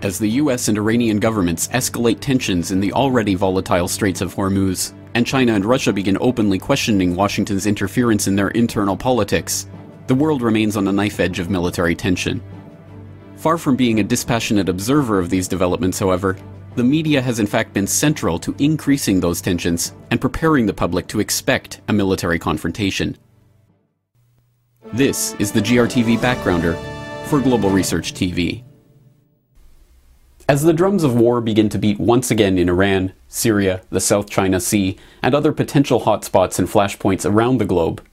as the US and Iranian governments escalate tensions in the already volatile Straits of Hormuz, and China and Russia begin openly questioning Washington's interference in their internal politics, the world remains on a knife edge of military tension. Far from being a dispassionate observer of these developments, however, the media has in fact been central to increasing those tensions and preparing the public to expect a military confrontation. This is the GRTV Backgrounder for Global Research TV. As the drums of war begin to beat once again in Iran, Syria, the South China Sea, and other potential hotspots and flashpoints around the globe,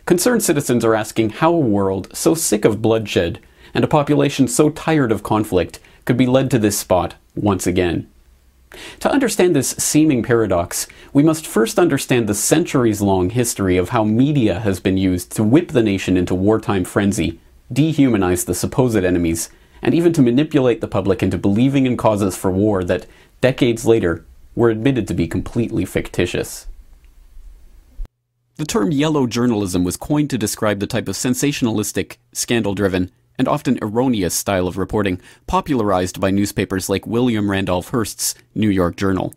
concerned citizens are asking how a world so sick of bloodshed and a population so tired of conflict could be led to this spot once again. To understand this seeming paradox, we must first understand the centuries-long history of how media has been used to whip the nation into wartime frenzy, dehumanize the supposed enemies, and even to manipulate the public into believing in causes for war that, decades later, were admitted to be completely fictitious. The term yellow journalism was coined to describe the type of sensationalistic, scandal-driven, and often erroneous style of reporting popularized by newspapers like William Randolph Hearst's New York Journal.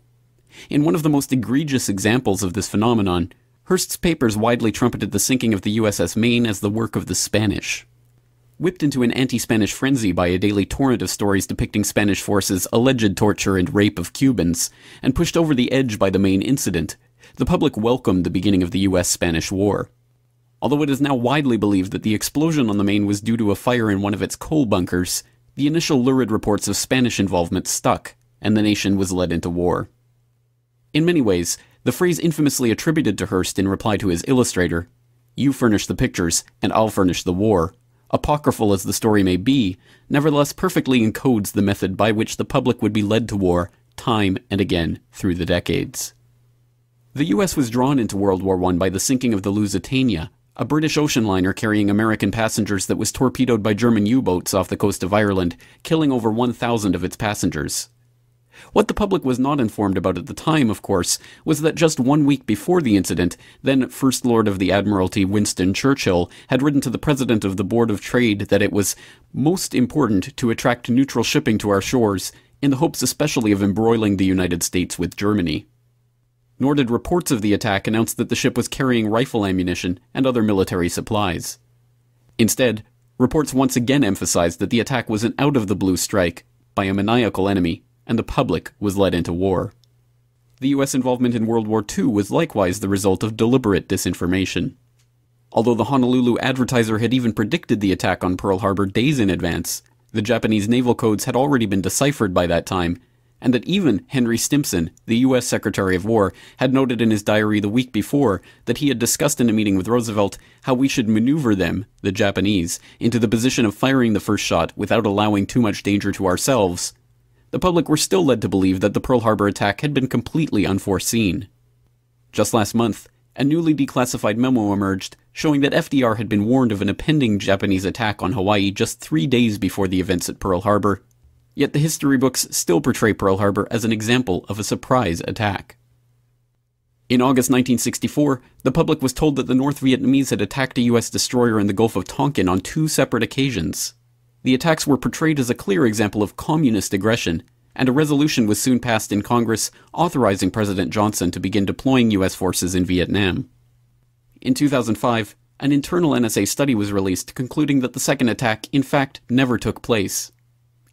In one of the most egregious examples of this phenomenon, Hearst's papers widely trumpeted the sinking of the USS Maine as the work of the Spanish. Whipped into an anti-Spanish frenzy by a daily torrent of stories depicting Spanish forces' alleged torture and rape of Cubans, and pushed over the edge by the Maine incident, the public welcomed the beginning of the US-Spanish War. Although it is now widely believed that the explosion on the Maine was due to a fire in one of its coal bunkers, the initial lurid reports of Spanish involvement stuck, and the nation was led into war. In many ways, the phrase infamously attributed to Hearst in reply to his illustrator, "You furnish the pictures, and I'll furnish the war," apocryphal as the story may be, nevertheless perfectly encodes the method by which the public would be led to war time and again through the decades. The US was drawn into World War I by the sinking of the Lusitania, a British ocean liner carrying American passengers that was torpedoed by German U-boats off the coast of Ireland, killing over 1,000 of its passengers. What the public was not informed about at the time, of course, was that just 1 week before the incident, then First Lord of the Admiralty Winston Churchill had written to the President of the Board of Trade that it was most important to attract neutral shipping to our shores, in the hopes especially of embroiling the United States with Germany. Nor did reports of the attack announce that the ship was carrying rifle ammunition and other military supplies. Instead, reports once again emphasized that the attack was an out-of-the-blue strike by a maniacal enemy, and the public was led into war. The US involvement in World War II was likewise the result of deliberate disinformation. Although the Honolulu Advertiser had even predicted the attack on Pearl Harbor days in advance, the Japanese naval codes had already been deciphered by that time, and that even Henry Stimson, the US Secretary of War, had noted in his diary the week before that he had discussed in a meeting with Roosevelt how we should maneuver them, the Japanese, into the position of firing the first shot without allowing too much danger to ourselves. The public were still led to believe that the Pearl Harbor attack had been completely unforeseen. Just last month, a newly declassified memo emerged showing that FDR had been warned of an impending Japanese attack on Hawaii just 3 days before the events at Pearl Harbor. Yet the history books still portray Pearl Harbor as an example of a surprise attack. In August 1964, the public was told that the North Vietnamese had attacked a US destroyer in the Gulf of Tonkin on 2 separate occasions. The attacks were portrayed as a clear example of communist aggression, and a resolution was soon passed in Congress authorizing President Johnson to begin deploying US forces in Vietnam. In 2005, an internal NSA study was released concluding that the second attack in fact never took place.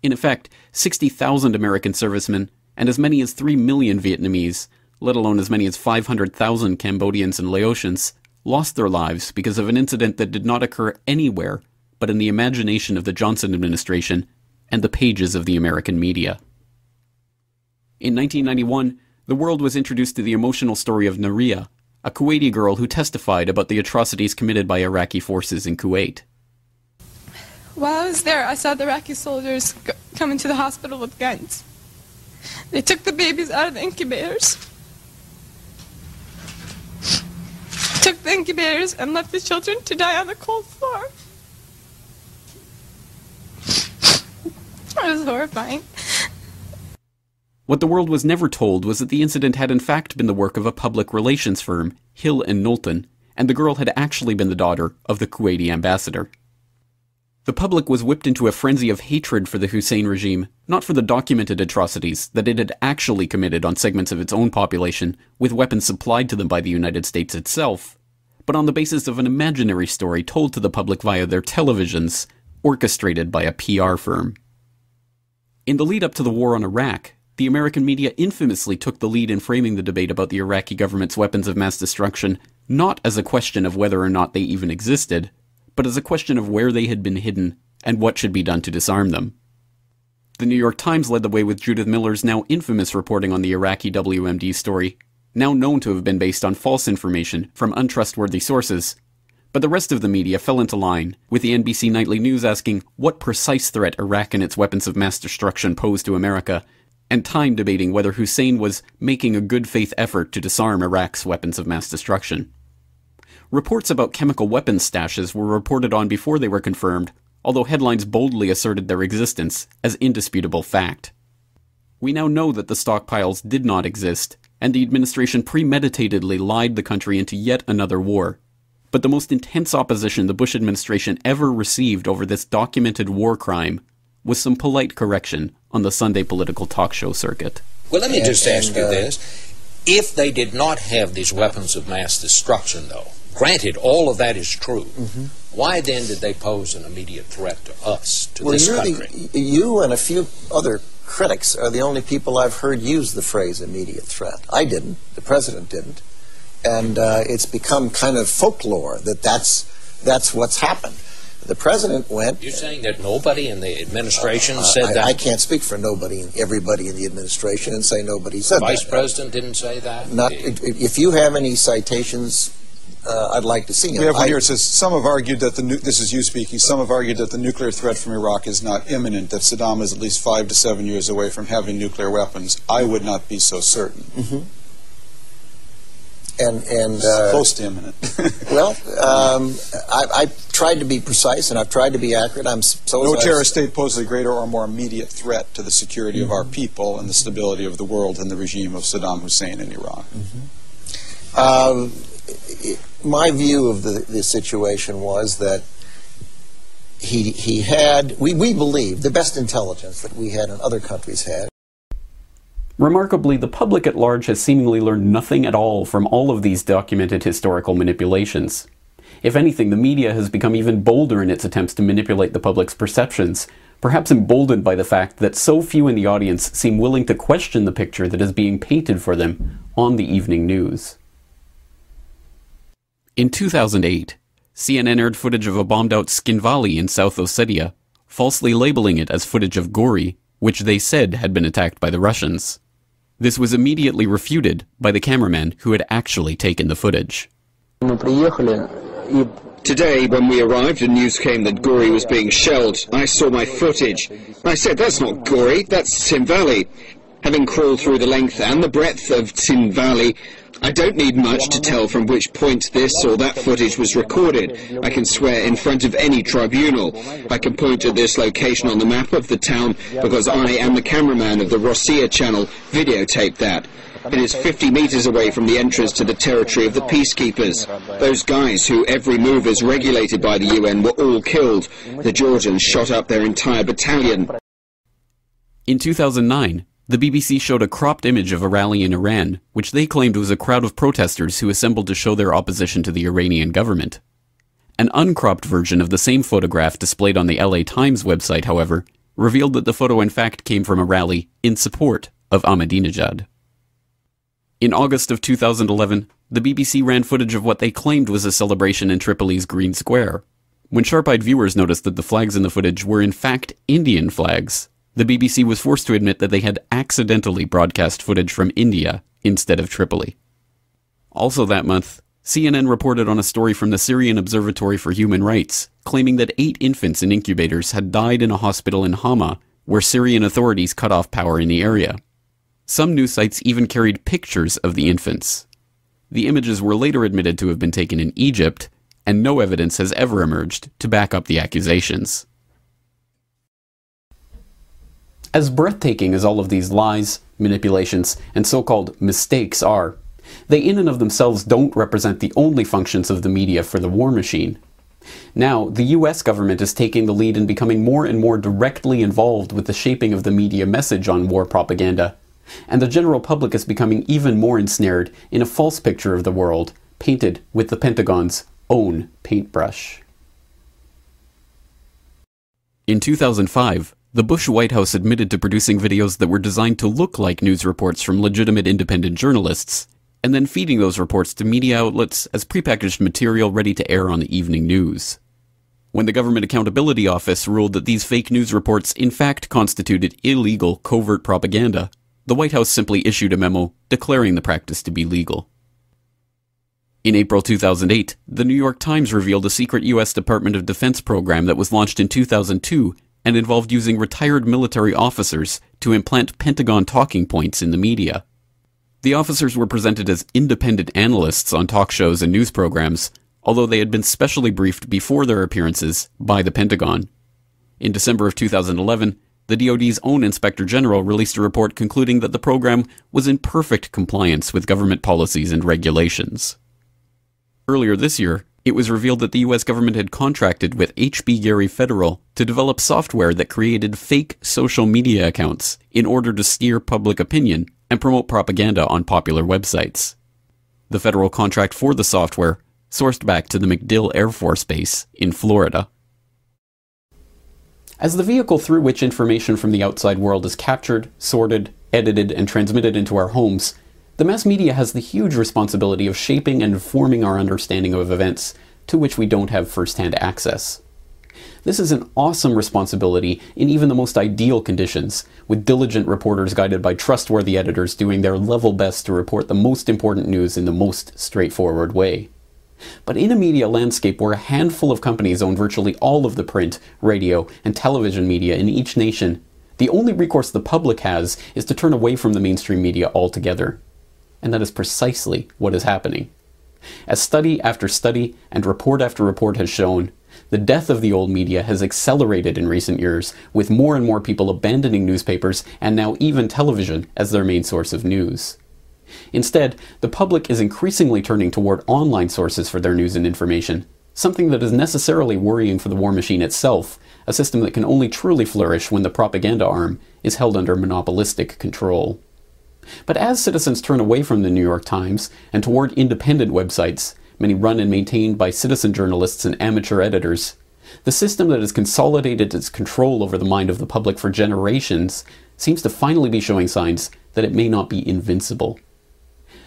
In effect, 60,000 American servicemen and as many as 3 million Vietnamese, let alone as many as 500,000 Cambodians and Laotians, lost their lives because of an incident that did not occur anywhere but in the imagination of the Johnson administration and the pages of the American media. In 1991, the world was introduced to the emotional story of Naria, a Kuwaiti girl who testified about the atrocities committed by Iraqi forces in Kuwait. While I was there, I saw the Iraqi soldiers come into the hospital with guns. They took the babies out of the incubators, and left the children to die on the cold floor. It was horrifying. What the world was never told was that the incident had in fact been the work of a public relations firm, Hill and Knowlton, and the girl had actually been the daughter of the Kuwaiti ambassador. The public was whipped into a frenzy of hatred for the Hussein regime, not for the documented atrocities that it had actually committed on segments of its own population, with weapons supplied to them by the United States itself, but on the basis of an imaginary story told to the public via their televisions, orchestrated by a PR firm. In the lead-up to the war on Iraq, the American media infamously took the lead in framing the debate about the Iraqi government's weapons of mass destruction not as a question of whether or not they even existed, but as a question of where they had been hidden and what should be done to disarm them. The New York Times led the way with Judith Miller's now infamous reporting on the Iraqi WMD story, now known to have been based on false information from untrustworthy sources, but the rest of the media fell into line, with the NBC Nightly News asking what precise threat Iraq and its weapons of mass destruction posed to America, and Time debating whether Hussein was making a good faith effort to disarm Iraq's weapons of mass destruction. Reports about chemical weapons stashes were reported on before they were confirmed, although headlines boldly asserted their existence as indisputable fact. We now know that the stockpiles did not exist, and the administration premeditatedly lied the country into yet another war. But the most intense opposition the Bush administration ever received over this documented war crime was some polite correction on the Sunday political talk show circuit. Well, let me just ask you this. If they did not have these weapons of mass destruction, though, granted, all of that is true, why then did they pose an immediate threat to us, to this country? You and a few other critics are the only people I've heard use the phrase immediate threat. I didn't. The president didn't. And it's become kind of folklore that that's what's happened. The president went... You're saying that nobody in the administration said that? I can't speak for nobody and everybody in the administration and say nobody said that. Vice President didn't say that? If you have any citations, I'd like to see them. We have one here. It says, some have argued that this is you speaking, some have argued that the nuclear threat from Iraq is not imminent, that Saddam is at least 5 to 7 years away from having nuclear weapons. I would not be so certain. Close to imminent. Well, I've tried to be precise and I've tried to be accurate. No terrorist state poses a greater or more immediate threat to the security of our people and the stability of the world than the regime of Saddam Hussein in Iraq. My view of the situation was that he had, we believe, the best intelligence that we had and other countries had. Remarkably, the public at large has seemingly learned nothing at all from all of these documented historical manipulations. If anything, the media has become even bolder in its attempts to manipulate the public's perceptions, perhaps emboldened by the fact that so few in the audience seem willing to question the picture that is being painted for them on the evening news. In 2008, CNN aired footage of a bombed-out Skin Valley in South Ossetia, falsely labeling it as footage of Gori, which they said had been attacked by the Russians. This was immediately refuted by the cameraman who had actually taken the footage. Today, when we arrived and news came that Gori was being shelled, I saw my footage. I said, that's not Gori, that's Sin Valley. Having crawled through the length and the breadth of Sin Valley, I don't need much to tell from which point this or that footage was recorded. I can swear in front of any tribunal. I can point to this location on the map of the town because I and the cameraman of the Rossiya channel videotaped that. It is 50 meters away from the entrance to the territory of the peacekeepers. Those guys who every move is regulated by the UN were all killed. The Georgians shot up their entire battalion. In 2009, the BBC showed a cropped image of a rally in Iran, which they claimed was a crowd of protesters who assembled to show their opposition to the Iranian government. An uncropped version of the same photograph displayed on the LA Times website, however, revealed that the photo in fact came from a rally in support of Ahmadinejad. In August of 2011, the BBC ran footage of what they claimed was a celebration in Tripoli's Green Square. When sharp-eyed viewers noticed that the flags in the footage were in fact Indian flags, the BBC was forced to admit that they had accidentally broadcast footage from India instead of Tripoli. Also that month, CNN reported on a story from the Syrian Observatory for Human Rights, claiming that 8 infants in incubators had died in a hospital in Hama, where Syrian authorities cut off power in the area. Some news sites even carried pictures of the infants. The images were later admitted to have been taken in Egypt, and no evidence has ever emerged to back up the accusations. As breathtaking as all of these lies, manipulations, and so-called mistakes are, they in and of themselves don't represent the only functions of the media for the war machine. Now, the US government is taking the lead in becoming more and more directly involved with the shaping of the media message on war propaganda, and the general public is becoming even more ensnared in a false picture of the world, painted with the Pentagon's own paintbrush. In 2005, the Bush White House admitted to producing videos that were designed to look like news reports from legitimate independent journalists, and then feeding those reports to media outlets as prepackaged material ready to air on the evening news. When the Government Accountability Office ruled that these fake news reports in fact constituted illegal covert propaganda, the White House simply issued a memo declaring the practice to be legal. In April 2008, the New York Times revealed a secret U.S. Department of Defense program that was launched in 2002 and involved using retired military officers to implant Pentagon talking points in the media. The officers were presented as independent analysts on talk shows and news programs, although they had been specially briefed before their appearances by the Pentagon. In December of 2011, the DoD's own Inspector General released a report concluding that the program was in perfect compliance with government policies and regulations. Earlier this year, it was revealed that the U.S. government had contracted with H.B. Gary Federal to develop software that created fake social media accounts in order to steer public opinion and promote propaganda on popular websites. The federal contract for the software sourced back to the MacDill Air Force Base in Florida. As the vehicle through which information from the outside world is captured, sorted, edited, and transmitted into our homes, the mass media has the huge responsibility of shaping and informing our understanding of events to which we don't have first-hand access. This is an awesome responsibility in even the most ideal conditions, with diligent reporters guided by trustworthy editors doing their level best to report the most important news in the most straightforward way. But in a media landscape where a handful of companies own virtually all of the print, radio, and television media in each nation, the only recourse the public has is to turn away from the mainstream media altogether. And that is precisely what is happening. As study after study and report after report has shown, the death of the old media has accelerated in recent years, with more and more people abandoning newspapers and now even television as their main source of news. Instead, the public is increasingly turning toward online sources for their news and information, something that is necessarily worrying for the war machine itself, a system that can only truly flourish when the propaganda arm is held under monopolistic control. But as citizens turn away from the New York Times and toward independent websites, many run and maintained by citizen journalists and amateur editors, the system that has consolidated its control over the mind of the public for generations seems to finally be showing signs that it may not be invincible.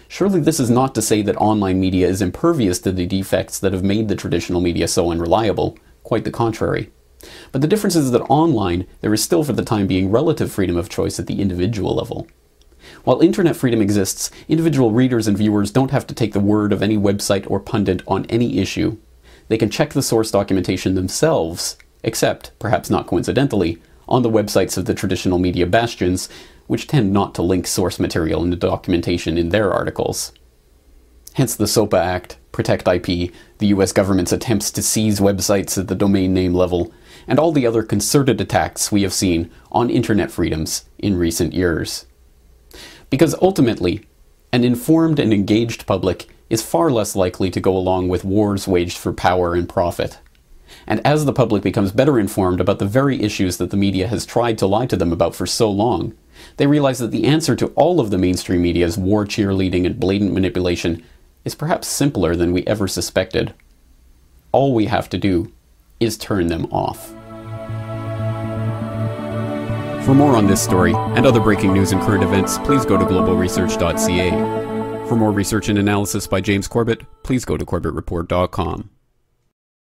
Surely this is not to say that online media is impervious to the defects that have made the traditional media so unreliable, quite the contrary. But the difference is that online, there is still for the time being relative freedom of choice at the individual level. While internet freedom exists, individual readers and viewers don't have to take the word of any website or pundit on any issue. They can check the source documentation themselves, except, perhaps not coincidentally, on the websites of the traditional media bastions, which tend not to link source material and documentation in their articles. Hence the SOPA Act, Protect IP, the US government's attempts to seize websites at the domain name level, and all the other concerted attacks we have seen on internet freedoms in recent years. Because ultimately, an informed and engaged public is far less likely to go along with wars waged for power and profit. And as the public becomes better informed about the very issues that the media has tried to lie to them about for so long, they realize that the answer to all of the mainstream media's war cheerleading and blatant manipulation is perhaps simpler than we ever suspected. All we have to do is turn them off. For more on this story and other breaking news and current events, please go to globalresearch.ca. For more research and analysis by James Corbett, please go to corbettreport.com.